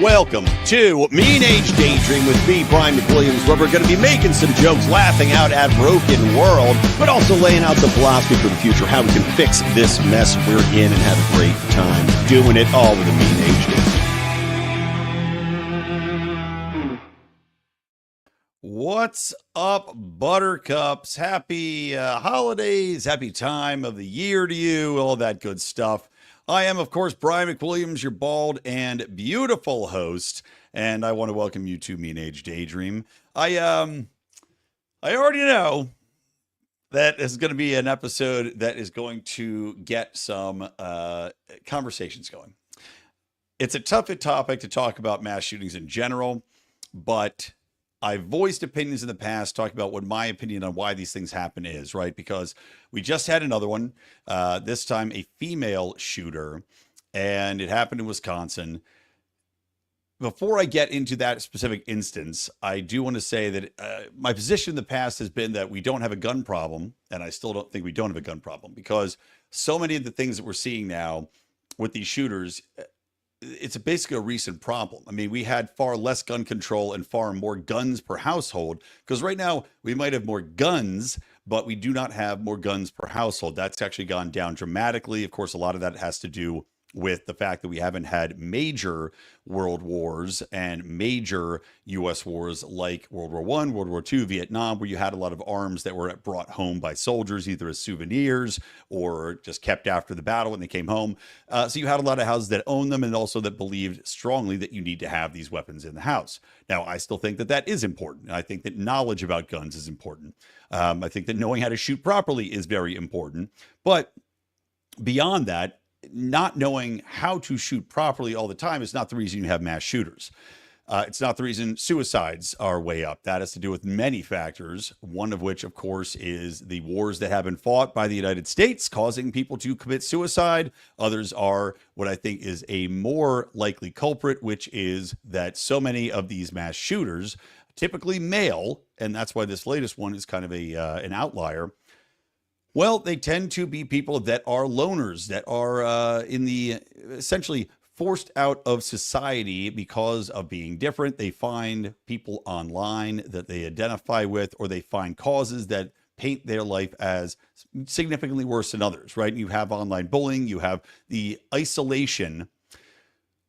Welcome to Mean Age Daydream with me, Brian McWilliams, where we're going to be making some jokes, laughing out at broken world, but also laying out the philosophy for the future, how we can fix this mess we're in and have a great time doing it all with a Mean Age Daydream. What's up, buttercups? Happy holidays, happy time of the year to you, all that good stuff. I am, of course, Brian McWilliams, your bald and beautiful host, and I want to welcome you to Mean Age Daydream. I already know that this is going to be an episode that is going to get some conversations going. It's a tough topic to talk about mass shootings in general, but I've voiced opinions in the past talking about what my opinion on why these things happen is, right? Because we just had another one, this time a female shooter, and it happened in Wisconsin. Before I get into that specific instance, I do want to say that my position in the past has been that we don't have a gun problem, and I still don't think we don't have a gun problem, because so many of the things that we're seeing now with these shooters, it's basically a recent problem. I mean, we had far less gun control and far more guns per household, because right now we might have more guns, but we do not have more guns per household. That's actually gone down dramatically. Of course, a lot of that has to do with the fact that we haven't had major world wars and major U.S. wars like World War I, World War II, Vietnam, where you had a lot of arms that were brought home by soldiers, either as souvenirs or just kept after the battle when they came home. So you had a lot of houses that owned them and also that believed strongly that you need to have these weapons in the house. Now, I still think that that is important. I think that knowledge about guns is important. I think that knowing how to shoot properly is very important. But beyond that, not knowing how to shoot properly all the time is not the reason you have mass shooters. It's not the reason suicides are way up. That has to do with many factors, one of which, of course, is the wars that have been fought by the United States causing people to commit suicide. Others are what I think is a more likely culprit, which is that so many of these mass shooters, typically male, and that's why this latest one is kind of an outlier. Well, they tend to be people that are loners, that are essentially forced out of society because of being different. They find people online that they identify with, or they find causes that paint their life as significantly worse than others, right? You have online bullying, you have the isolation,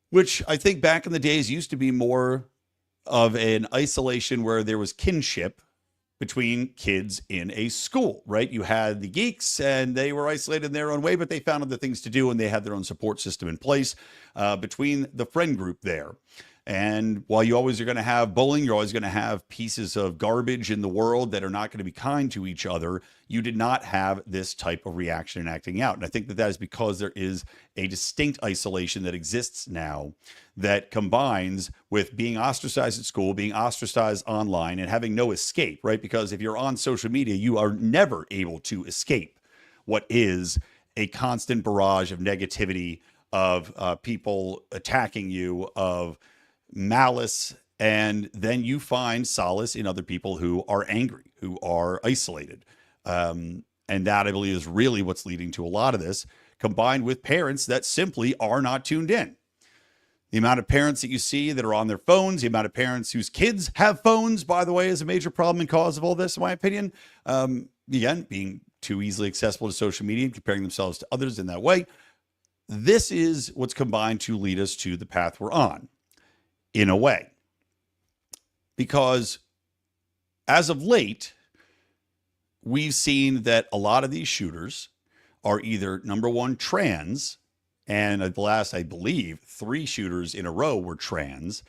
which I think back in the days used to be more of an isolation where there was kinship between kids in a school, right? You had the geeks and they were isolated in their own way, but they found other things to do and they had their own support system in place between the friend group there. And while you always are going to have bullying, you're always going to have pieces of garbage in the world that are not going to be kind to each other. You did not have this type of reaction and acting out. And I think that that is because there is a distinct isolation that exists now that combines with being ostracized at school, being ostracized online, and having no escape, right? Because if you're on social media, you are never able to escape what is a constant barrage of negativity, of people attacking you, of malice, and then you find solace in other people who are angry, who are isolated. And that, I believe, is really what's leading to a lot of this, combined with parents that simply are not tuned in. The amount of parents that you see that are on their phones, the amount of parents whose kids have phones, by the way, is a major problem and cause of all this, in my opinion. Again, being too easily accessible to social media and comparing themselves to others in that way. This is what's combined to lead us to the path we're on, in a way. Because as of late, we've seen that a lot of these shooters are either, number one, trans, and at the last, I believe, 3 shooters in a row were trans.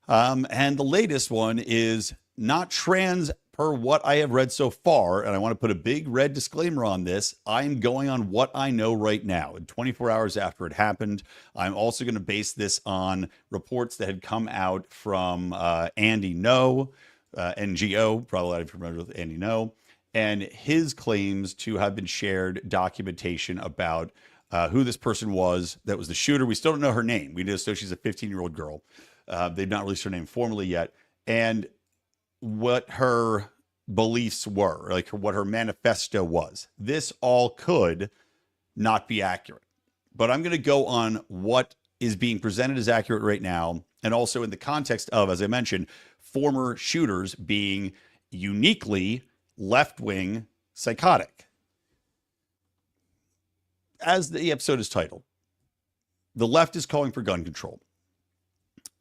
And the latest one is not trans per what I have read so far. And I want to put a big red disclaimer on this. I'm going on what I know right now. And 24 hours after it happened, I'm also going to base this on reports that had come out from Andy No, NGO, probably a lot of you are familiar with Andy No, and his claims to have been shared documentation about who this person was that was the shooter. We still don't know her name. We just know she's a 15-year-old girl. They've not released her name formally yet. And what her beliefs were, like what her manifesto was. This all could not be accurate. But I'm going to go on what is being presented as accurate right now And also in the context of, as I mentioned, former shooters being uniquely left-wing psychotic. As the episode is titled, the left is calling for gun control.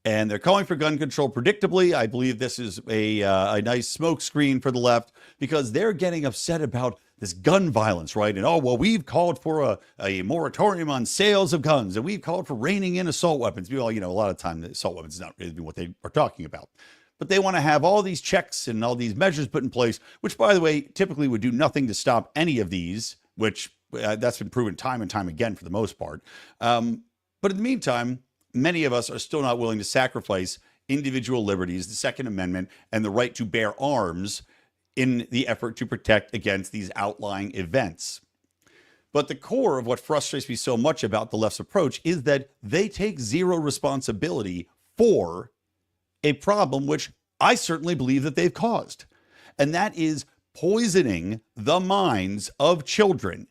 And they're calling for gun control predictably. I believe this is a nice smokescreen for the left because they're getting upset about this gun violence, right? And, oh, well, we've called for a moratorium on sales of guns, and we've called for reining in assault weapons. Well, a lot of time, assault weapons is not really what they are talking about. But they want to have all these checks and all these measures put in place, which, by the way, typically would do nothing to stop any of these, which that's been proven time and time again for the most part. But in the meantime, many of us are still not willing to sacrifice individual liberties, the Second Amendment, and the right to bear arms in the effort to protect against these outlying events. But the core of what frustrates me so much about the left's approach is that they take zero responsibility for a problem which I certainly believe that they've caused. And that is poisoning the minds of children.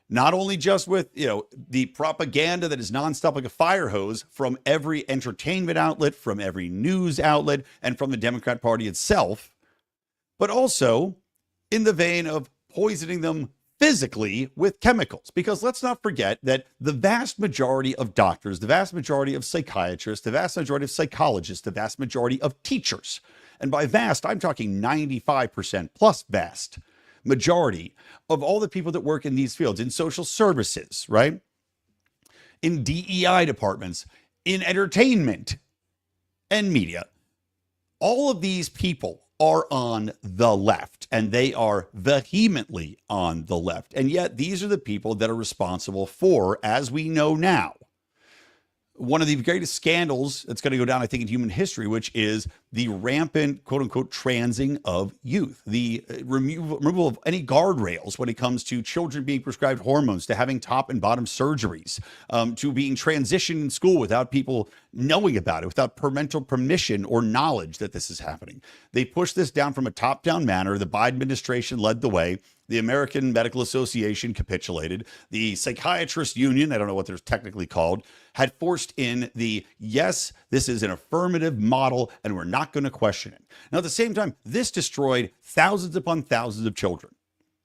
Not only just with, the propaganda that is nonstop like a fire hose from every entertainment outlet, from every news outlet, and from the Democrat Party itself, but also in the vein of poisoning them physically with chemicals. Because let's not forget that the vast majority of doctors, the vast majority of psychiatrists, the vast majority of psychologists, the vast majority of teachers, and by vast, I'm talking 95% plus vast majority of all the people that work in these fields, in social services, right? In DEI departments, in entertainment and media. All of these people are on the left, and they are vehemently on the left. And yet these are the people that are responsible for, as we know now, one of the greatest scandals that's going to go down, I think, in human history, which is the rampant, quote unquote, transing of youth, the removal of any guardrails when it comes to children being prescribed hormones, to having top and bottom surgeries, to being transitioned in school without people knowing about it, without parental permission or knowledge that this is happening. They pushed this down from a top-down manner. The Biden administration led the way. The American Medical Association capitulated. The Psychiatrist Union, I don't know what they're technically called, had forced in the, yes, this is an affirmative model and we're not going to question it. Now, at the same time, this destroyed thousands upon thousands of children.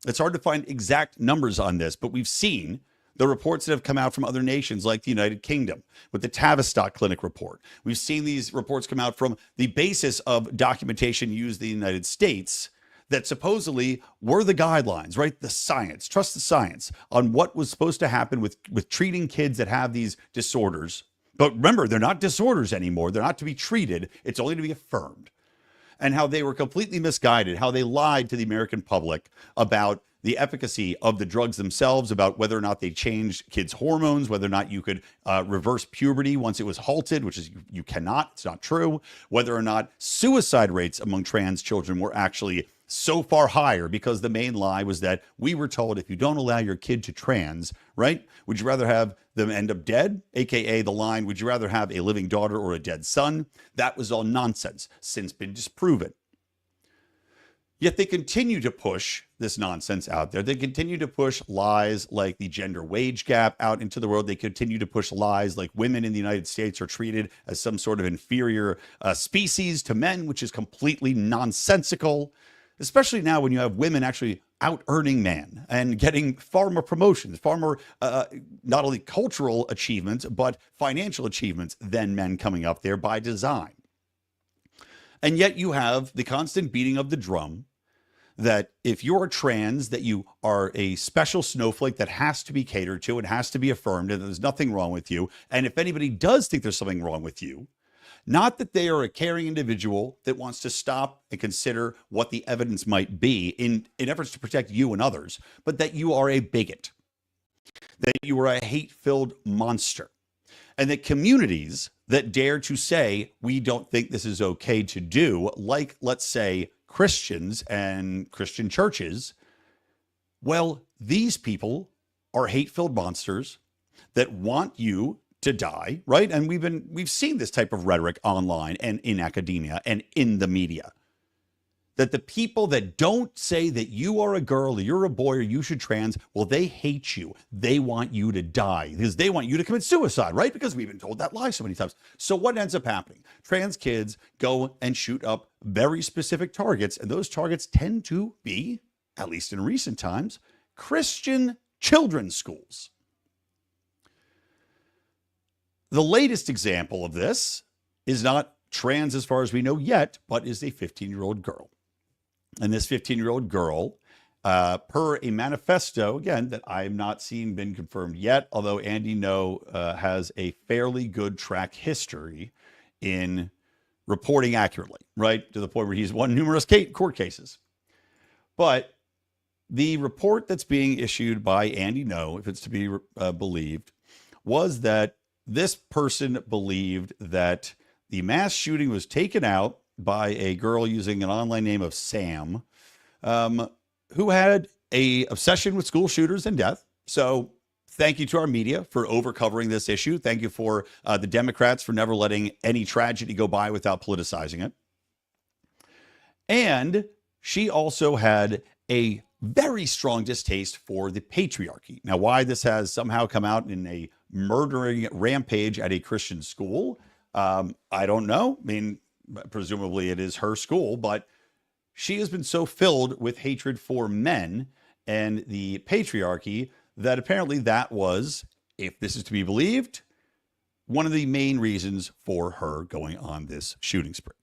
It's hard to find exact numbers on this, but we've seen the reports that have come out from other nations like the United Kingdom with the Tavistock Clinic report. We've seen these reports come out from the basis of documentation used in the United States that supposedly were the guidelines, right? The science, trust the science on what was supposed to happen with treating kids that have these disorders. But remember, they're not disorders anymore. They're not to be treated. It's only to be affirmed. And how they were completely misguided, how they lied to the American public about the efficacy of the drugs themselves, about whether or not they changed kids' hormones, whether or not you could reverse puberty once it was halted, which is you cannot, it's not true, whether or not suicide rates among trans children were actually so far higher, because the main lie was that we were told if you don't allow your kid to trans, right, would you rather have them end up dead? AKA the line, would you rather have a living daughter or a dead son? That was all nonsense, since been disproven. Yet they continue to push this nonsense out there. They continue to push lies like the gender wage gap out into the world. They continue to push lies like women in the United States are treated as some sort of inferior species to men, which is completely nonsensical, especially now when you have women actually out earning men and getting far more promotions, far more not only cultural achievements, but financial achievements than men coming up there by design. And yet you have the constant beating of the drum that if you're trans, that you are a special snowflake that has to be catered to and has to be affirmed, and there's nothing wrong with you. And if anybody does think there's something wrong with you, not that they are a caring individual that wants to stop and consider what the evidence might be in efforts to protect you and others, but that you are a bigot, that you are a hate-filled monster, and that communities that dare to say, we don't think this is okay to do, like, let's say, Christians and Christian churches, well, these people are hate-filled monsters that want you to die, right? And we've seen this type of rhetoric online and in academia and in the media. that the people that don't say that you are a girl or you're a boy or you should trans, well, they hate you. They want you to die because they want you to commit suicide, right? Because we've been told that lie so many times. So what ends up happening? Trans kids go and shoot up very specific targets, and those targets tend to be, at least in recent times, Christian children's schools. The latest example of this is not trans as far as we know yet, but is a 15-year-old girl. And this 15-year-old girl, per a manifesto, again, that I'm not seeing been confirmed yet, although Andy No has a fairly good track history in reporting accurately, right? To the point where he's won numerous court cases. But the report that's being issued by Andy No, if it's to be believed, was that this person believed that the mass shooting was taken out by a girl using an online name of Sam, who had a obsession with school shooters and death. So thank you to our media for overcovering this issue. Thank you for the Democrats for never letting any tragedy go by without politicizing it. And she also had a very strong distaste for the patriarchy. Now, why this has somehow come out in a murdering rampage at a Christian school, I don't know. I mean, presumably it is her school, but she has been so filled with hatred for men and the patriarchy that apparently that was, if this is to be believed, one of the main reasons for her going on this shooting spree.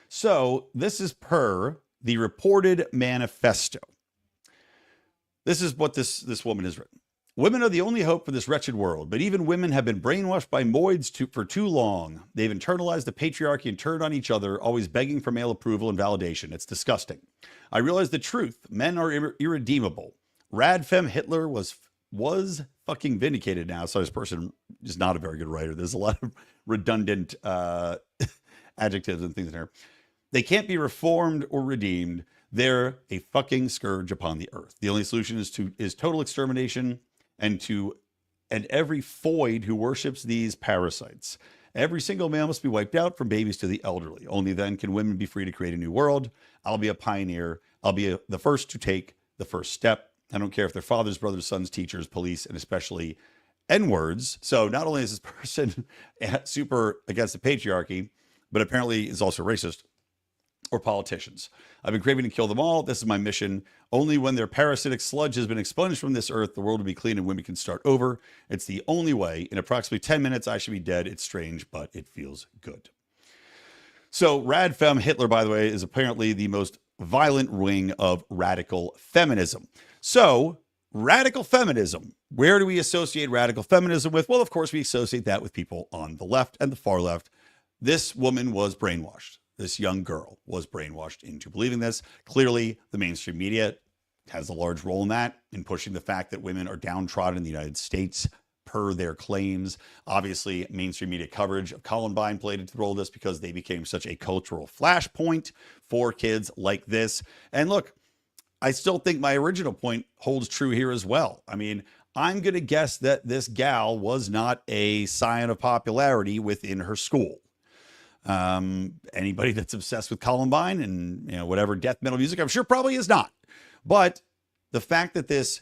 So this is per the reported manifesto. This is what this woman has written. Women are the only hope for this wretched world, but even women have been brainwashed by moids for too long. They've internalized the patriarchy and turned on each other, always begging for male approval and validation. It's disgusting. I realize the truth. Men are irredeemable. Rad Femme Hitler was fucking vindicated now. So this person is not a very good writer. There's a lot of redundant adjectives and things in here. They can't be reformed or redeemed. They're a fucking scourge upon the earth. The only solution is total extermination and every foid who worships these parasites. Every single male must be wiped out, from babies to the elderly. Only then can women be free to create a new world. I'll be a pioneer. I'll be the first to take the first step. I don't care if they're fathers, brothers, sons, teachers, police, and especially N-words. So not only is this person super against the patriarchy, but apparently is also racist, or politicians. I've been craving to kill them all. This is my mission. Only when their parasitic sludge has been expunged from this earth, the world will be clean and women can start over. It's the only way. In approximately 10 minutes, I should be dead. It's strange, but it feels good. So Rad Femme Hitler, by the way, is apparently the most violent wing of radical feminism. So radical feminism, where do we associate radical feminism with? Well, of course, we associate that with people on the left and the far left. This woman was brainwashed. This young girl was brainwashed into believing this. Clearly, the mainstream media has a large role in that, in pushing the fact that women are downtrodden in the United States per their claims. Obviously, mainstream media coverage of Columbine played into the role of this because they became such a cultural flashpoint for kids like this. And look, I still think my original point holds true here as well. I mean, I'm going to guess that this gal was not a scion of popularity within her school. Anybody that's obsessed with Columbine and whatever death metal music, I'm sure probably is not. But the fact that this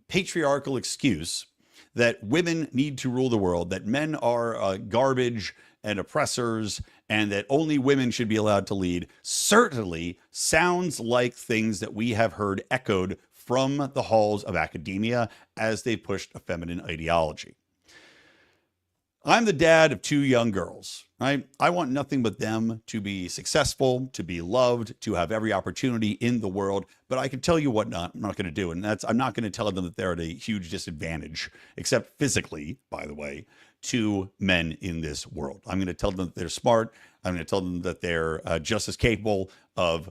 patriarchal excuse that women need to rule the world, that men are garbage and oppressors, and that only women should be allowed to lead, certainly sounds like things that we have heard echoed from the halls of academia as they pushed a feminine ideology. I'm the dad of 2 young girls, right? I want nothing but them to be successful, to be loved, to have every opportunity in the world. But I can tell you what I'm not going to do. And I'm not going to tell them that they're at a huge disadvantage, except physically, by the way, to men in this world. I'm going to tell them that they're smart. I'm going to tell them that they're just as capable of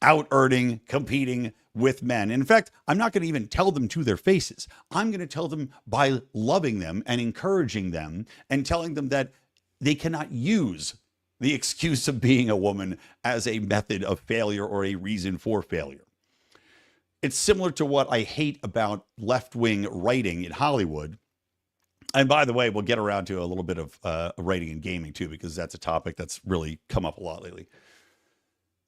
out-earning, competing with men. In fact, I'm not going to even tell them to their faces. I'm going to tell them by loving them and encouraging them and telling them that they cannot use the excuse of being a woman as a method of failure or a reason for failure. It's similar to what I hate about left-wing writing in Hollywood. And by the way, we'll get around to a little bit of writing and gaming too, because that's a topic that's really come up a lot lately.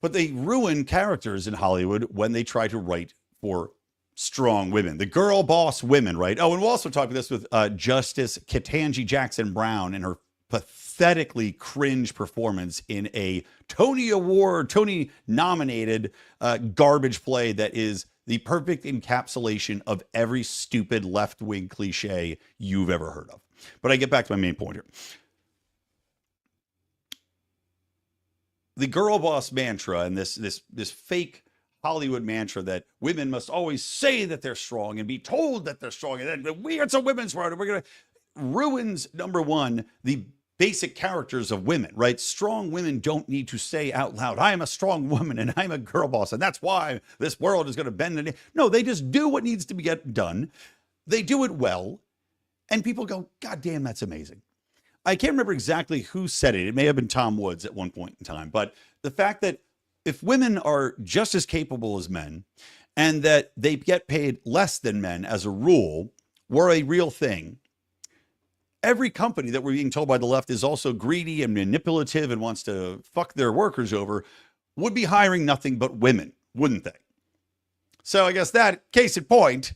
But they ruin characters in Hollywood when they try to write for strong women, the girl boss women, right? Oh, and we'll also talk about this with Justice Ketanji Jackson Brown and her pathetically cringe performance in a Tony nominated garbage play that is the perfect encapsulation of every stupid left-wing cliche you've ever heard of. But I get back to my main point here. The girl boss mantra and this fake Hollywood mantra that women must always say that they're strong and be told that they're strong, and then it's a women's world, and we're gonna ruins, number one, the basic characters of women, right? Strong women don't need to say out loud, I am a strong woman and I'm a girl boss, and that's why this world is going to bend. No, they just do what needs to be get done. They do it well, and people go, God damn, that's amazing. I can't remember exactly who said it. It may have been Tom Woods at one point in time, but the fact that if women are just as capable as men and that they get paid less than men as a rule were a real thing, every company that we're being told by the left is also greedy and manipulative and wants to fuck their workers over would be hiring nothing but women, wouldn't they? So I guess that, case in point,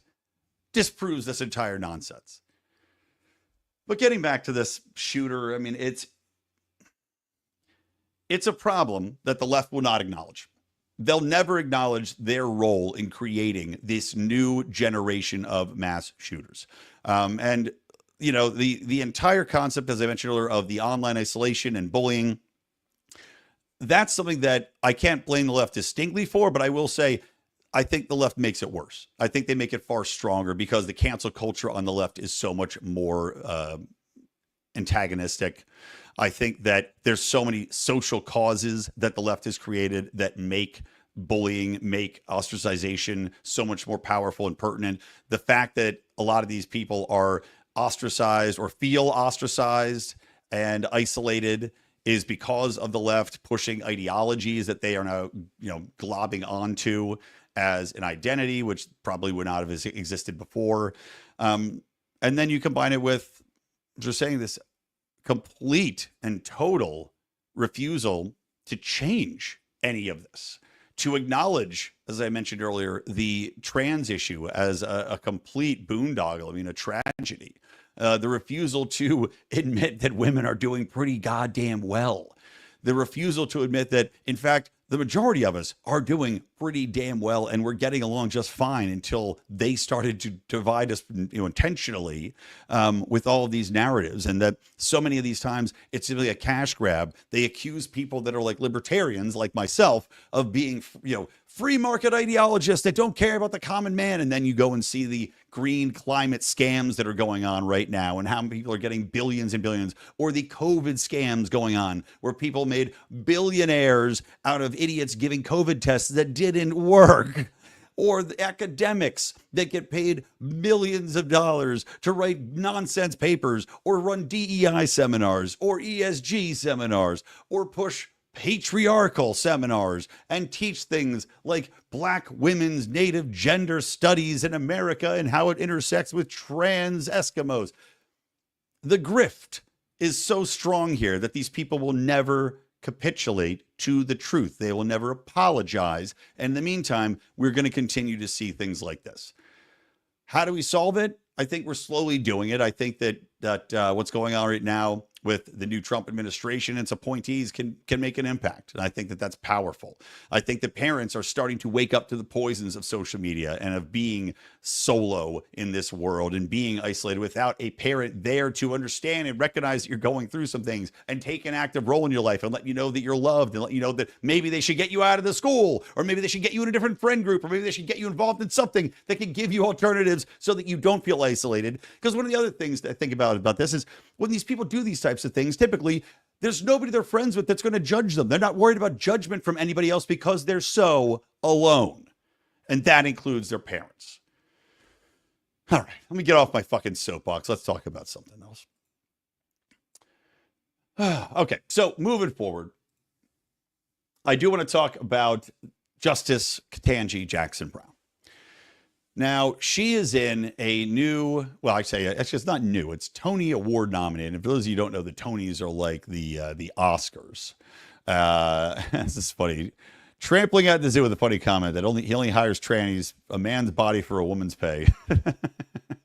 disproves this entire nonsense. But getting back to this shooter, I mean, it's a problem that the left will not acknowledge. They'll never acknowledge their role in creating this new generation of mass shooters. And you know, the entire concept, as I mentioned earlier, of the online isolation and bullying, that's something that I can't blame the left distinctly for, but I will say, I think the left makes it worse. I think they make it far stronger because the cancel culture on the left is so much more antagonistic. I think that there's so many social causes that the left has created that make bullying, make ostracization so much more powerful and pertinent. The fact that a lot of these people are ostracized or feel ostracized and isolated is because of the left pushing ideologies that they are now, globbing onto as an identity, which probably would not have existed before. And then you combine it with just saying this complete and total refusal to change any of this, to acknowledge, as I mentioned earlier, the trans issue as a complete boondoggle, I mean, a tragedy. The refusal to admit that women are doing pretty goddamn well. The refusal to admit that, in fact, the majority of us are doing pretty damn well and we're getting along just fine until they started to divide us, intentionally with all of these narratives. And that so many of these times it's simply a cash grab. They accuse people that are like libertarians, like myself, of being, free market ideologists that don't care about the common man. And then you go and see the green climate scams that are going on right now and how many people are getting billions and billions, or the COVID scams going on where people made billionaires out of idiots giving COVID tests that didn't work, or the academics that get paid millions of dollars to write nonsense papers or run DEI seminars or ESG seminars or push patriarchal seminars and teach things like Black women's native gender studies in America and how it intersects with trans Eskimos. The grift is so strong here that these people will never capitulate to the truth. They will never apologize. And in the meantime, we're going to continue to see things like this. How do we solve it? I think we're slowly doing it. I think that what's going on right now with the new Trump administration and its appointees can make an impact. And I think that that's powerful. I think that parents are starting to wake up to the poisons of social media and of being solo in this world and being isolated without a parent there to understand and recognize that you're going through some things and take an active role in your life and let you know that you're loved and let you know that maybe they should get you out of the school, or maybe they should get you in a different friend group, or maybe they should get you involved in something that can give you alternatives so that you don't feel isolated. Because one of the other things that I think about this is when these people do these types of things, typically there's nobody they're friends with that's going to judge them. They're not worried about judgment from anybody else because they're so alone. And that includes their parents. All right, let me get off my fucking soapbox. Let's talk about something else. Okay, so moving forward, I do want to talk about Justice Ketanji Jackson Brown. Now, she is in a new, well, I say actually it's not new, it's Tony Award nominated. And for those of you who don't know, the Tonys are like the Oscars. This is funny. Trampling at the zoo with a funny comment that he only hires trannies, a man's body for a woman's pay.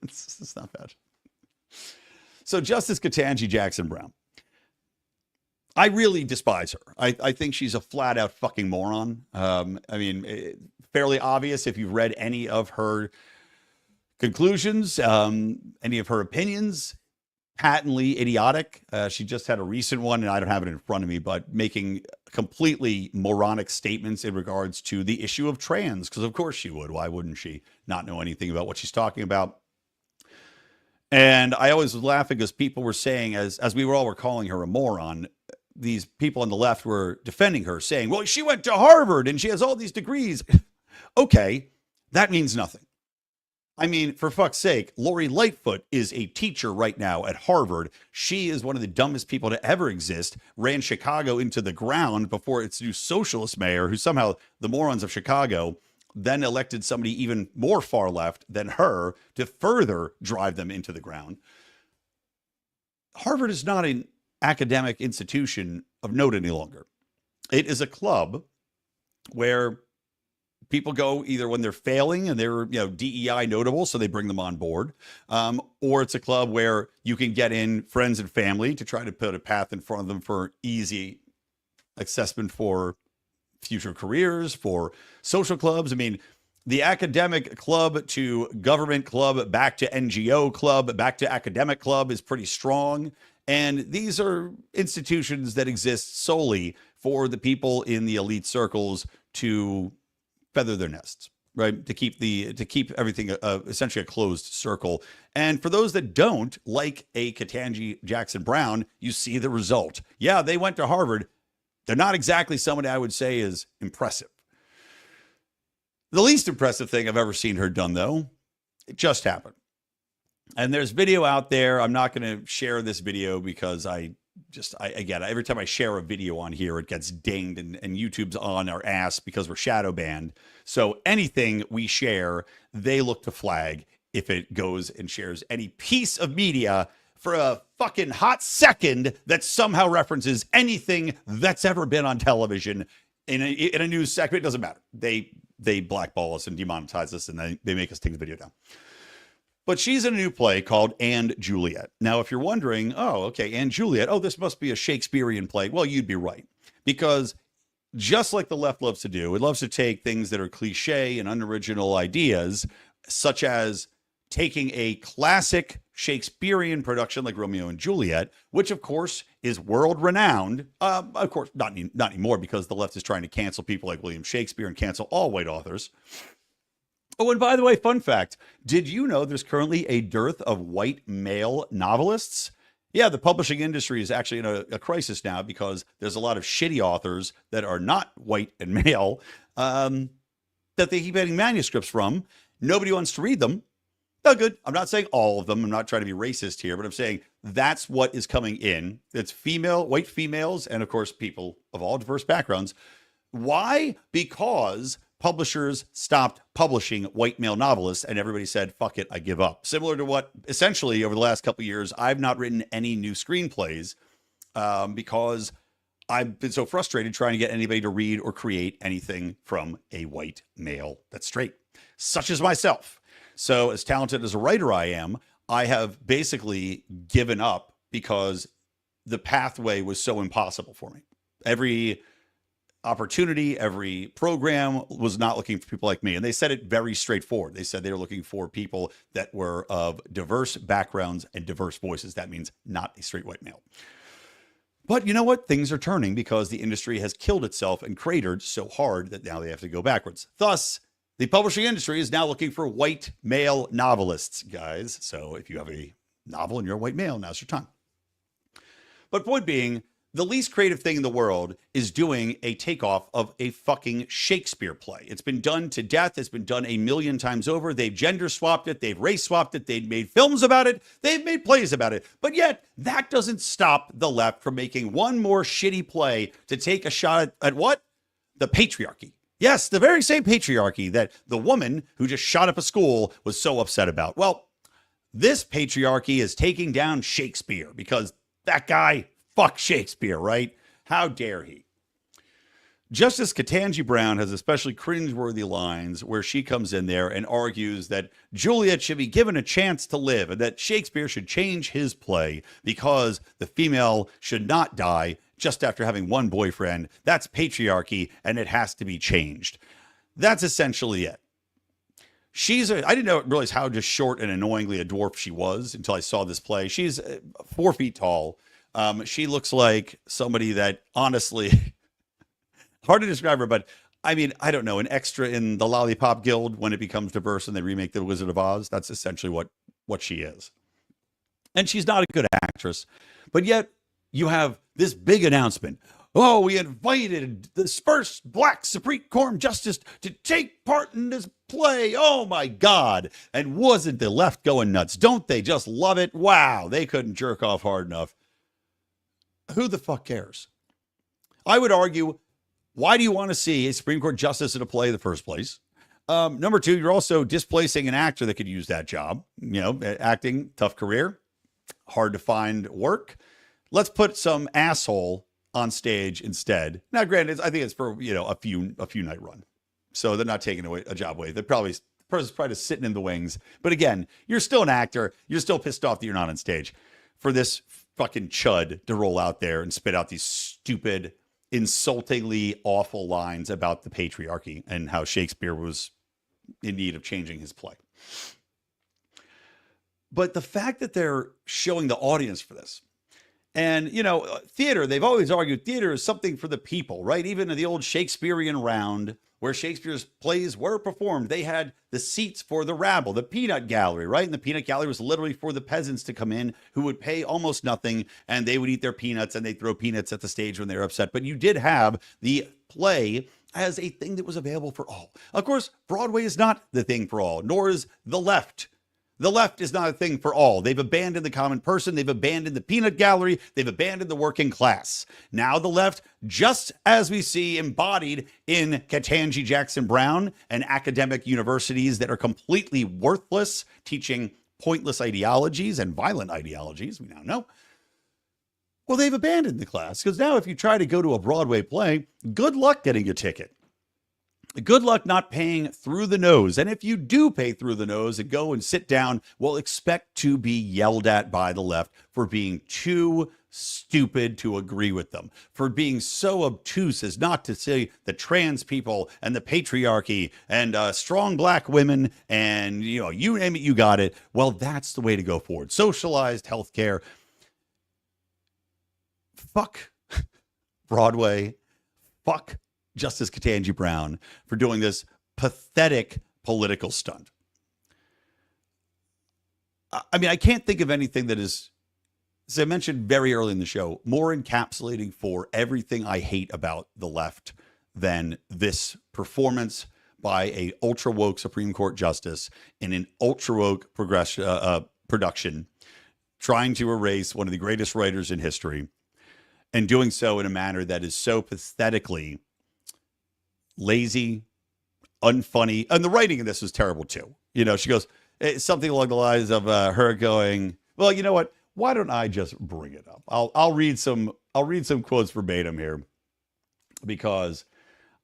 It's not bad. So Justice Ketanji Jackson Brown. I really despise her. I think she's a flat out fucking moron. Fairly obvious if you've read any of her conclusions, any of her opinions, patently idiotic. She just had a recent one, and I don't have it in front of me, but making completely moronic statements in regards to the issue of trans, because of course she would. Why wouldn't she not know anything about what she's talking about? And I always was laughing because people were saying, as we were calling her a moron, these people on the left were defending her, saying, well, she went to Harvard and she has all these degrees. Okay, that means nothing. I mean, for fuck's sake, Lori Lightfoot is a teacher right now at Harvard. She is one of the dumbest people to ever exist, ran Chicago into the ground before its new socialist mayor, who somehow the morons of Chicago then elected somebody even more far left than her to further drive them into the ground. Harvard is not an academic institution of note any longer. It is a club where people go either when they're failing and they're DEI notable, so they bring them on board, or it's a club where you can get in friends and family to try to put a path in front of them for easy assessment for future careers, for social clubs. I mean, the academic club to government club, back to NGO club, back to academic club is pretty strong. And these are institutions that exist solely for the people in the elite circles to feather their nests, right? To keep everything essentially a closed circle. And for those that don't, like a Ketanji Jackson Brown, you see the result. Yeah, they went to Harvard. They're not exactly somebody I would say is impressive. The least impressive thing I've ever seen her done, though, it just happened. And there's video out there. I'm not going to share this video because again, every time I share a video on here, it gets dinged and YouTube's on our ass because we're shadow banned. So anything we share, they look to flag if it goes and shares any piece of media for a fucking hot second that somehow references anything that's ever been on television in a news segment. It doesn't matter. They blackball us and demonetize us, and they make us take the video down. But she's in a new play called And Juliet. Now, if you're wondering, oh, okay, And Juliet, oh, this must be a Shakespearean play. Well, you'd be right. Because just like the left loves to do, it loves to take things that are cliche and unoriginal ideas, such as taking a classic Shakespearean production like Romeo and Juliet, which, of course, is world-renowned. Of course, not anymore, because the left is trying to cancel people like William Shakespeare and cancel all white authors. Oh, and by the way, fun fact, did you know there's currently a dearth of white male novelists? Yeah, the publishing industry is actually in a crisis now because there's a lot of shitty authors that are not white and male that they keep getting manuscripts from. Nobody wants to read them. No good. I'm not saying all of them. I'm not trying to be racist here, but I'm saying that's what is coming in. It's white females, and of course, people of all diverse backgrounds. Why? Because publishers stopped publishing white male novelists and everybody said, fuck it, I give up. Similar to what essentially over the last couple of years, I've not written any new screenplays because I've been so frustrated trying to get anybody to read or create anything from a white male that's straight, such as myself. So as talented as a writer I am, I have basically given up because the pathway was so impossible for me. Every opportunity, every program was not looking for people like me. And they said it very straightforward. They said they were looking for people that were of diverse backgrounds and diverse voices. That means not a straight white male. But you know what? Things are turning because the industry has killed itself and cratered so hard that now they have to go backwards. Thus, the publishing industry is now looking for white male novelists, guys. So if you have a novel and you're a white male, now's your time. But point being, the least creative thing in the world is doing a takeoff of a fucking Shakespeare play. It's been done to death. It's been done a million times over. They've gender swapped it. They've race swapped it. They've made films about it. They've made plays about it. But yet that doesn't stop the left from making one more shitty play to take a shot at what? The patriarchy. Yes, the very same patriarchy that the woman who just shot up a school was so upset about. Well, this patriarchy is taking down Shakespeare because that guy, fuck Shakespeare, right? How dare he? Justice Ketanji Brown has especially cringeworthy lines where she comes in there and argues that Juliet should be given a chance to live and that Shakespeare should change his play because the female should not die just after having one boyfriend. That's patriarchy and it has to be changed. That's essentially it. I didn't realize how just short and annoyingly a dwarf she was until I saw this play. She's 4 feet tall. She looks like somebody that honestly, hard to describe her, but I mean, I don't know, an extra in the Lollipop Guild when it becomes diverse and they remake The Wizard of Oz. That's essentially what she is. And she's not a good actress, but yet you have this big announcement. Oh, we invited this first black Supreme Court justice to take part in this play. Oh my God. And wasn't the left going nuts? Don't they just love it? Wow, they couldn't jerk off hard enough. Who the fuck cares? I would argue, why do you want to see a Supreme Court justice in a play in the first place? Number two, you're also displacing an actor that could use that job. You know, acting, tough career, hard to find work. Let's put some asshole on stage instead. Now, granted, I think it's for, you know, a few night run. So they're not taking away a job away. They're probably, the person's probably just sitting in the wings. But again, you're still an actor. You're still pissed off that you're not on stage. For this fucking chud to roll out there and spit out these stupid, insultingly awful lines about the patriarchy and how Shakespeare was in need of changing his play. But the fact that they're showing the audience for this, and, you know, theater, they've always argued theater is something for the people, right? Even in the old Shakespearean round where Shakespeare's plays were performed, they had the seats for the rabble, the peanut gallery, right? And the peanut gallery was literally for the peasants to come in who would pay almost nothing and they would eat their peanuts and they'd throw peanuts at the stage when they were upset. But you did have the play as a thing that was available for all. Of course, Broadway is not the thing for all, nor is the left. The left is not a thing for all. They've abandoned the common person. They've abandoned the peanut gallery. They've abandoned the working class. Now the left, just as we see embodied in Ketanji Jackson Brown and academic universities that are completely worthless, teaching pointless ideologies and violent ideologies, we now know. Well, they've abandoned the class because now if you try to go to a Broadway play, good luck getting a ticket. Good luck not paying through the nose. And if you do pay through the nose and go and sit down, well, expect to be yelled at by the left for being too stupid to agree with them, for being so obtuse as not to say the trans people and the patriarchy and strong black women and, you know, you name it, you got it. Well, that's the way to go forward. Socialized healthcare. Fuck Broadway. Fuck Justice Ketanji Brown for doing this pathetic political stunt. I mean, I can't think of anything that is, as I mentioned very early in the show, more encapsulating for everything I hate about the left than this performance by a ultra woke Supreme Court justice in an ultra woke production, trying to erase one of the greatest writers in history and doing so in a manner that is so pathetically lazy, unfunny, and the writing in this was terrible too. You know, she goes something along the lines of her going, "Well, you know what? Why don't I just bring it up? I'll read some quotes verbatim here because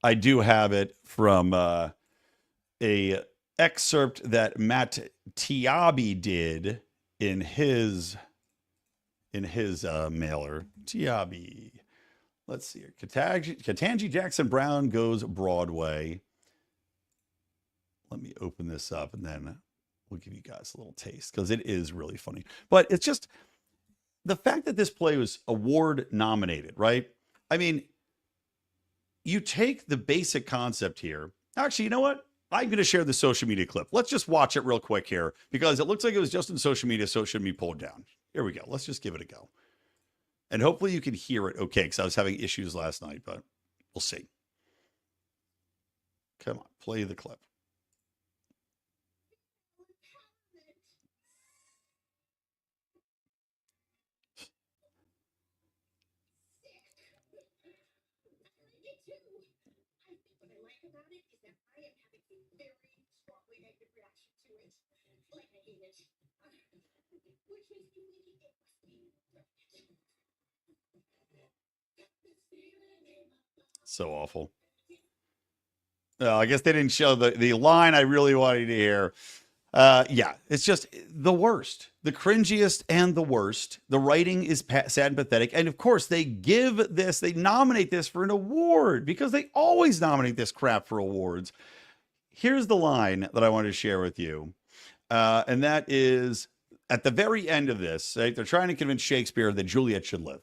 I do have it from a excerpt that Matt Tiabi did in his mailer. Tiabi. Let's see here. Ketanji Jackson Brown goes Broadway. Let me open this up and then we'll give you guys a little taste because it is really funny. But it's just the fact that this play was award nominated, right? I mean, you take the basic concept here. Actually, you know what? I'm going to share the social media clip. Let's just watch it real quick here because it looks like it was just in social media, so it shouldn't be pulled down. Here we go. Let's just give it a go. And hopefully you can hear it okay, because I was having issues last night, but we'll see. Come on, play the clip. So awful. I guess they didn't show the line I really wanted to hear. Yeah, it's just the worst, the cringiest and the worst. The writing is sad and pathetic. And of course, they nominate this for an award because they always nominate this crap for awards. Here's the line that I wanted to share with you. And that is at the very end of this, right, they're trying to convince Shakespeare that Juliet should live.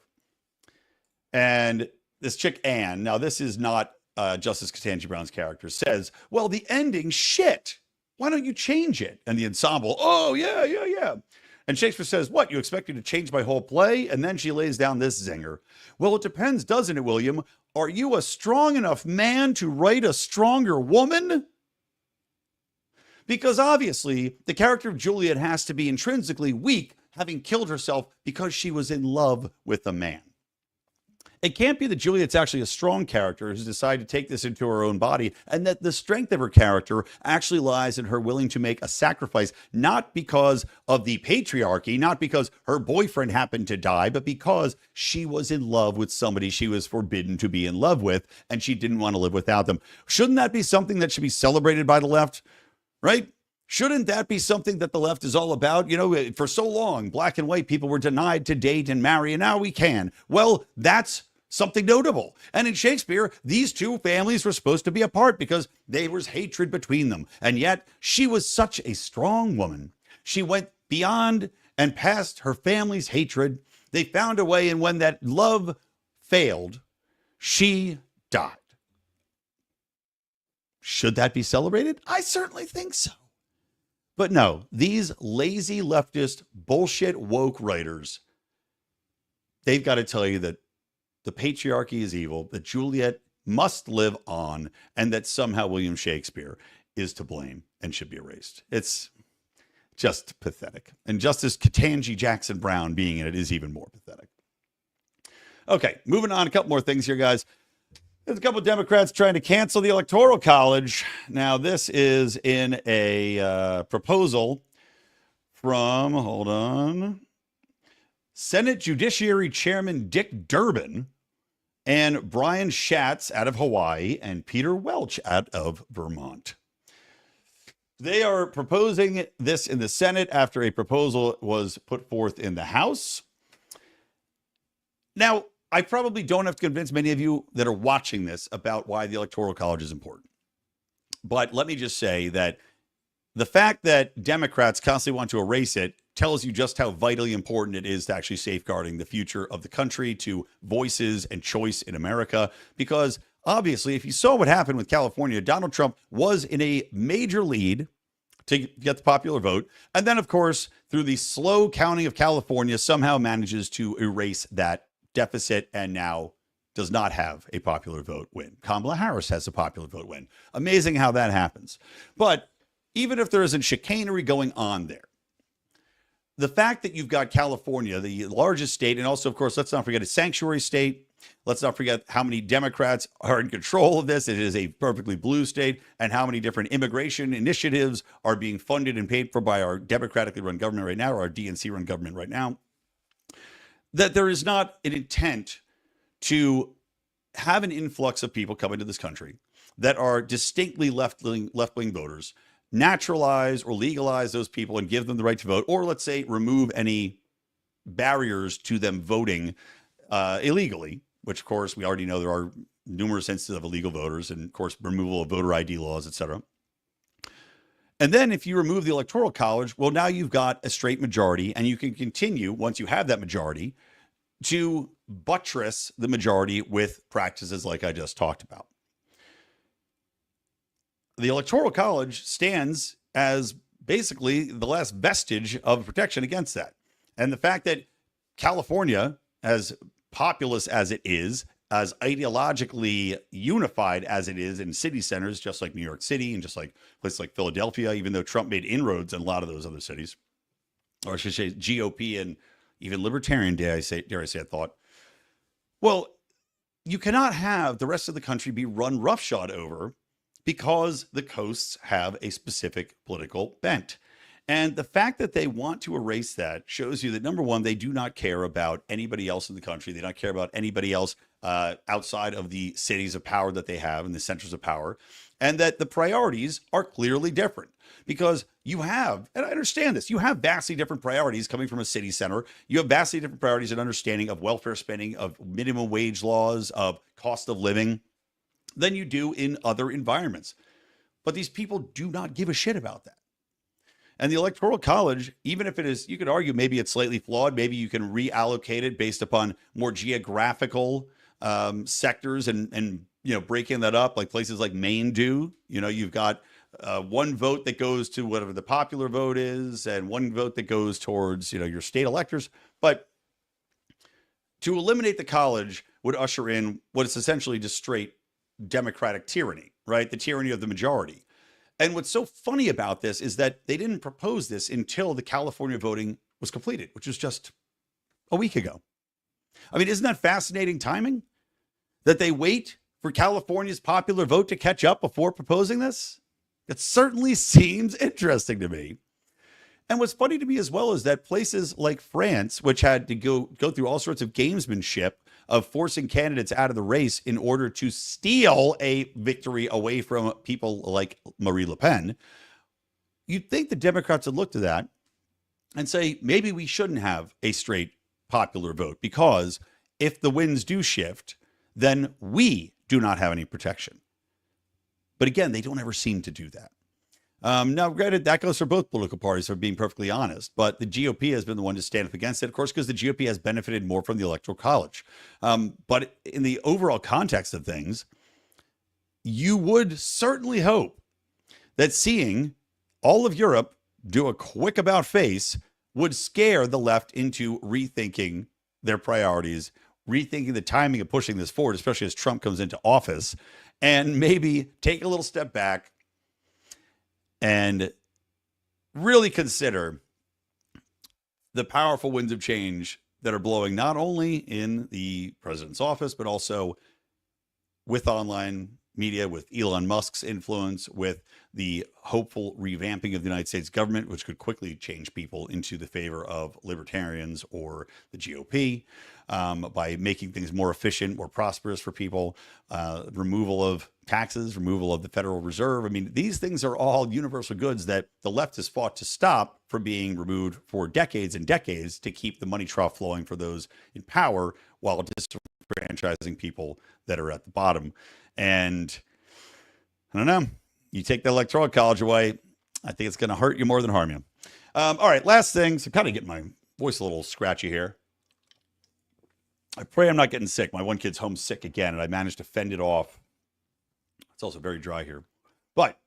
And this chick, Anne, now this is not Justice Ketanji Brown's character, says, well, the ending, shit. Why don't you change it? And the ensemble, oh, yeah. And Shakespeare says, what, you expect me to change my whole play? And then she lays down this zinger. Well, it depends, doesn't it, William? Are you a strong enough man to write a stronger woman? Because obviously, the character of Juliet has to be intrinsically weak, having killed herself because she was in love with a man. It can't be that Juliet's actually a strong character who's decided to take this into her own body, and that the strength of her character actually lies in her willing to make a sacrifice, not because of the patriarchy, not because her boyfriend happened to die, but because she was in love with somebody she was forbidden to be in love with, and she didn't want to live without them. Shouldn't that be something that should be celebrated by the left? Right? Shouldn't that be something that the left is all about? You know, for so long, black and white people were denied to date and marry, and now we can. Well, that's something notable. And in Shakespeare, these two families were supposed to be apart because there was hatred between them. And yet she was such a strong woman. She went beyond and past her family's hatred. They found a way, and when that love failed, she died. Should that be celebrated? I certainly think so. But no, these lazy leftist bullshit woke writers, they've got to tell you that the patriarchy is evil, that Juliet must live on, and that somehow William Shakespeare is to blame and should be erased. It's just pathetic. And Justice Ketanji Jackson Brown being in it is even more pathetic. Okay, moving on. A couple more things here, guys. There's a couple of Democrats trying to cancel the Electoral College. Now, this is in a proposal from, hold on, Senate Judiciary Chairman Dick Durbin and Brian Schatz out of Hawaii and Peter Welch out of Vermont. They are proposing this in the Senate after a proposal was put forth in the House. Now, I probably don't have to convince many of you that are watching this about why the Electoral College is important. But let me just say that the fact that Democrats constantly want to erase it tells you just how vitally important it is to actually safeguarding the future of the country, to voices and choice in America. Because obviously, if you saw what happened with California, Donald Trump was in a major lead to get the popular vote. And then, of course, through the slow counting of California, somehow manages to erase that deficit and now does not have a popular vote win. Kamala Harris has a popular vote win. Amazing how that happens. But even if there isn't chicanery going on there, the fact that you've got California, the largest state, and also, of course, let's not forget a sanctuary state. Let's not forget how many Democrats are in control of this. It is a perfectly blue state, and how many different immigration initiatives are being funded and paid for by our democratically run government right now, or our DNC run government right now. That there is not an intent to have an influx of people come into this country that are distinctly left-wing voters, naturalize or legalize those people and give them the right to vote, or let's say remove any barriers to them voting illegally, which of course we already know there are numerous instances of illegal voters, and of course removal of voter ID laws, etc. And then if you remove the Electoral College, well, now you've got a straight majority, and you can continue, once you have that majority, to buttress the majority with practices like I just talked about. The Electoral College stands as basically the last vestige of protection against that. And the fact that California, as populous as it is, as ideologically unified as it is in city centers, just like New York City and just like places like Philadelphia, even though Trump made inroads in a lot of those other cities, or I should say GOP and even libertarian, dare I say a thought. Well, you cannot have the rest of the country be run roughshod over because the coasts have a specific political bent. And the fact that they want to erase that shows you that, number one, they do not care about anybody else in the country. They don't care about anybody else outside of the cities of power that they have and the centers of power. And that the priorities are clearly different because you have, and I understand this, you have vastly different priorities coming from a city center. You have vastly different priorities and understanding of welfare spending, of minimum wage laws, of cost of living than you do in other environments. But these people do not give a shit about that. And the Electoral College, even if it is, you could argue maybe it's slightly flawed. Maybe you can reallocate it based upon more geographical sectors and breaking that up like places like Maine do. You've got one vote that goes to whatever the popular vote is and one vote that goes towards, your state electors. But to eliminate the college would usher in what is essentially just straight democratic tyranny, right? The tyranny of the majority. And what's so funny about this is that they didn't propose this until the California voting was completed, which was just a week ago. I mean, isn't that fascinating timing? That they wait for California's popular vote to catch up before proposing this? It certainly seems interesting to me. And what's funny to me as well is that places like France, which had to go through all sorts of gamesmanship of forcing candidates out of the race in order to steal a victory away from people like Marie Le Pen, you'd think the Democrats would look to that and say, maybe we shouldn't have a straight popular vote because if the winds do shift, then we do not have any protection. But again, they don't ever seem to do that. Now, granted, that goes for both political parties, for being perfectly honest, but the GOP has been the one to stand up against it, of course, because the GOP has benefited more from the Electoral College. But in the overall context of things, you would certainly hope that seeing all of Europe do a quick about face would scare the left into rethinking their priorities, rethinking the timing of pushing this forward, especially as Trump comes into office, and maybe take a little step back and really consider the powerful winds of change that are blowing not only in the president's office, but also with online media, with Elon Musk's influence, with the hopeful revamping of the United States government, which could quickly change people into the favor of libertarians or the GOP by making things more efficient, more prosperous for people, removal of taxes, removal of the Federal Reserve. I mean, these things are all universal goods that the left has fought to stop from being removed for decades and decades to keep the money trough flowing for those in power while disenfranchising people that are at the bottom. And I don't know, you take the Electoral College away, I think it's going to hurt you more than harm you. All right, last thing. So kind of getting my voice a little scratchy here. I pray I'm not getting sick. My one kid's homesick again, and I managed to fend it off. It's also very dry here. But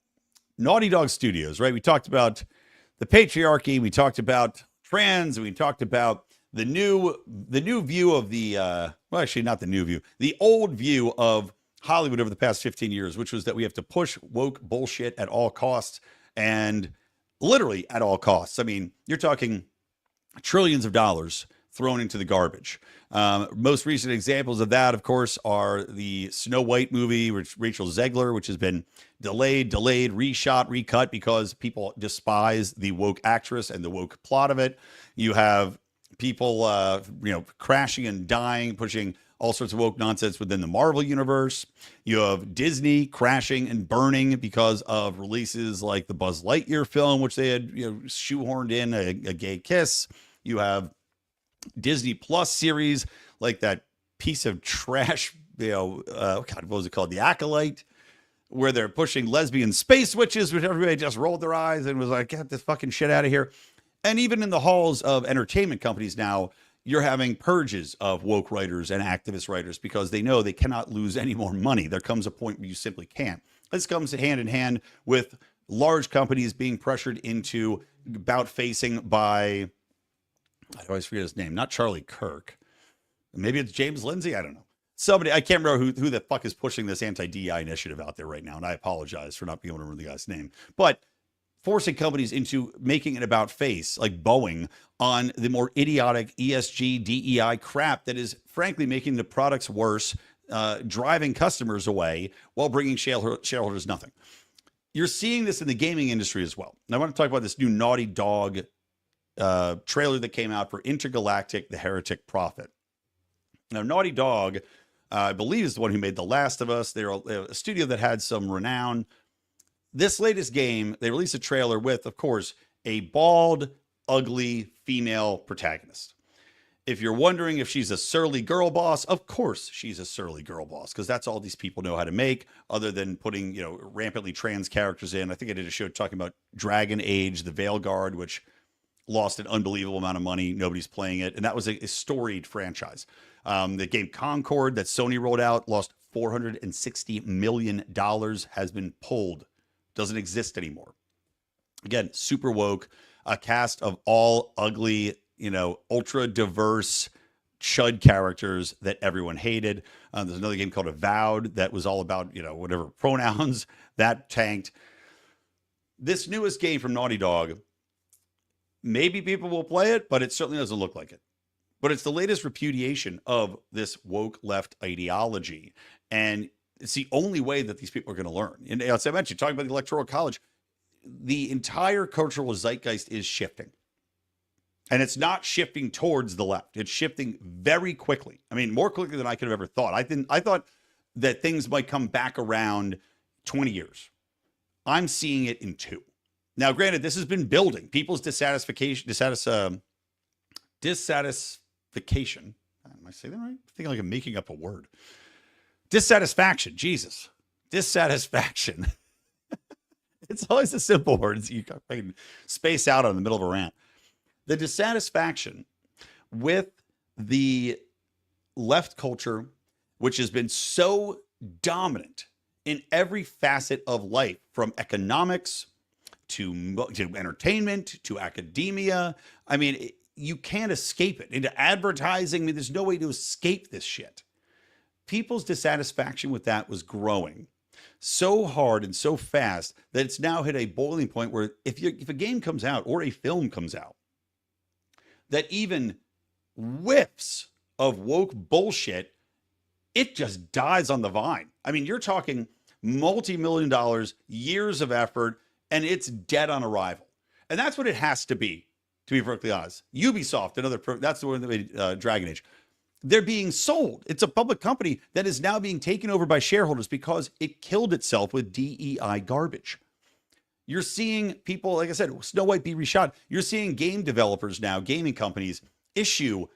Naughty Dog Studios, right? We talked about the patriarchy. We talked about trans. And we talked about the new view of the, well, actually not the new view, the old view of Hollywood over the past 15 years, which was that we have to push woke bullshit at all costs and literally at all costs. I mean, you're talking trillions of dollars thrown into the garbage. Most recent examples of that, of course, are the Snow White movie, which Rachel Zegler, which has been delayed, reshot, recut because people despise the woke actress and the woke plot of it. You have people, crashing and dying, pushing all sorts of woke nonsense within the Marvel universe. You have Disney crashing and burning because of releases like the Buzz Lightyear film, which they had shoehorned in a gay kiss. You have Disney Plus series like that piece of trash, what was it called? The Acolyte, where they're pushing lesbian space witches, which everybody just rolled their eyes and was like, get this fucking shit out of here. And even in the halls of entertainment companies now, you're having purges of woke writers and activist writers because they know they cannot lose any more money. There comes a point where you simply can't. This comes hand in hand with large companies being pressured into about facing by, I always forget his name, not Charlie Kirk. Maybe it's James Lindsay. I don't know. Somebody, I can't remember who the fuck is pushing this anti-DEI initiative out there right now. And I apologize for not being able to remember the guy's name. But forcing companies into making it about face, like Boeing, on the more idiotic ESG, DEI crap that is frankly making the products worse, driving customers away while bringing shareholders nothing. You're seeing this in the gaming industry as well. And I want to talk about this new Naughty Dog trailer that came out for Intergalactic, the Heretic Prophet. Now, Naughty Dog, I believe, is the one who made The Last of Us. They're a studio that had some renown. This latest game, they released a trailer with, of course, a bald, ugly female protagonist. If you're wondering if she's a surly girl boss, of course she's a surly girl boss, because that's all these people know how to make, other than putting, rampantly trans characters in. I think I did a show talking about Dragon Age, the Veilguard, which lost an unbelievable amount of money. Nobody's playing it. And that was a storied franchise. The game Concord that Sony rolled out lost $460 million, has been pulled. Doesn't exist anymore. Again, super woke, a cast of all ugly, ultra diverse chud characters that everyone hated. There's another game called Avowed that was all about, whatever pronouns that tanked. This newest game from Naughty Dog, maybe people will play it, but it certainly doesn't look like it. But it's the latest repudiation of this woke left ideology. And it's the only way that these people are going to learn. And as I mentioned, talking about the Electoral College, the entire cultural zeitgeist is shifting. And it's not shifting towards the left. It's shifting very quickly. I mean, more quickly than I could have ever thought. I thought that things might come back around 20 years. I'm seeing it in 2. Now, granted, this has been building. People's dissatisfaction. Am I saying that right? I think like I'm making up a word. Dissatisfaction. Jesus. Dissatisfaction. It's always a simple word. You can space out on the middle of a rant. The dissatisfaction with the left culture, which has been so dominant in every facet of life, from economics to entertainment to academia. I mean, you can't escape it. Into advertising, I mean, there's no way to escape this shit. People's dissatisfaction with that was growing so hard and so fast that it's now hit a boiling point where if a game comes out or a film comes out that even whiffs of woke bullshit, it just dies on the vine. I mean, you're talking multi-million dollars, years of effort, and it's dead on arrival. And that's what it has to be perfectly honest. Ubisoft, that's the one that made Dragon Age. They're being sold. It's a public company that is now being taken over by shareholders because it killed itself with DEI garbage. You're seeing people, like I said, Snow White be reshot. You're seeing game developers now, gaming companies, issue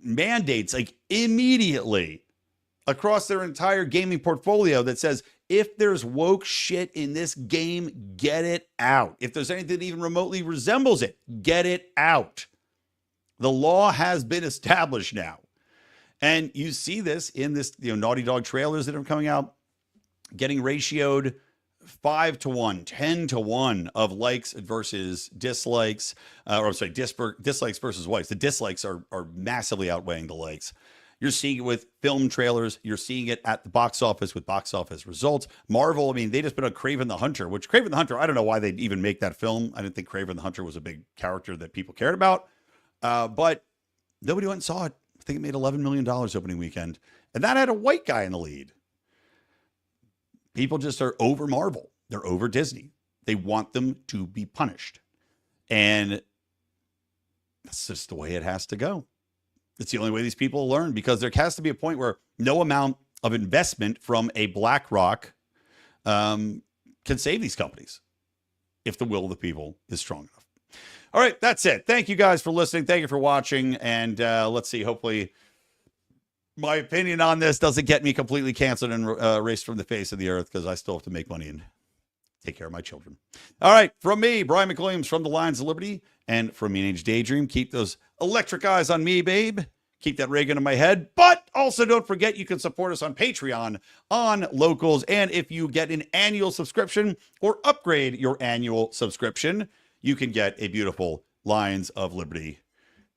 mandates like immediately across their entire gaming portfolio that says, if there's woke shit in this game, get it out. If there's anything that even remotely resembles it, get it out. The law has been established now. And you see this in this, Naughty Dog trailers that are coming out, getting ratioed 5-to-1, 10-to-1 of likes versus dislikes, dislikes versus likes. The dislikes are massively outweighing the likes. You're seeing it with film trailers. You're seeing it at the box office with box office results. Marvel, I mean, they just put out Kraven the Hunter, which Kraven the Hunter, I don't know why they'd even make that film. I didn't think Kraven the Hunter was a big character that people cared about. But nobody went and saw it. I think it made $11 million opening weekend. And that had a white guy in the lead. People just are over Marvel. They're over Disney. They want them to be punished. And that's just the way it has to go. It's the only way these people learn, because there has to be a point where no amount of investment from a BlackRock can save these companies if the will of the people is strong enough. All right, that's it. Thank you guys for listening. Thank you for watching. And let's see, hopefully my opinion on this doesn't get me completely canceled and erased from the face of the earth, because I still have to make money and take care of my children. All right, from me, Brian McWilliams, from the Lions of Liberty, and from Mean Age Daydream. Keep those electric eyes on me, babe. Keep that ray gun in my head. But also don't forget, you can support us on Patreon, on Locals. And if you get an annual subscription or upgrade your annual subscription, you can get a beautiful Lions of Liberty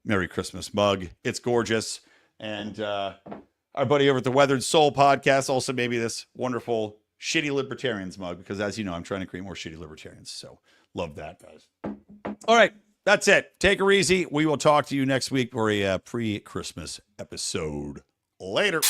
Merry Christmas mug. It's gorgeous. And our buddy over at the Weathered Soul podcast also made me this wonderful shitty libertarians mug, because as you know, I'm trying to create more shitty libertarians. So love that, guys. All right. That's it. Take her easy. We will talk to you next week for a pre-Christmas episode. Later.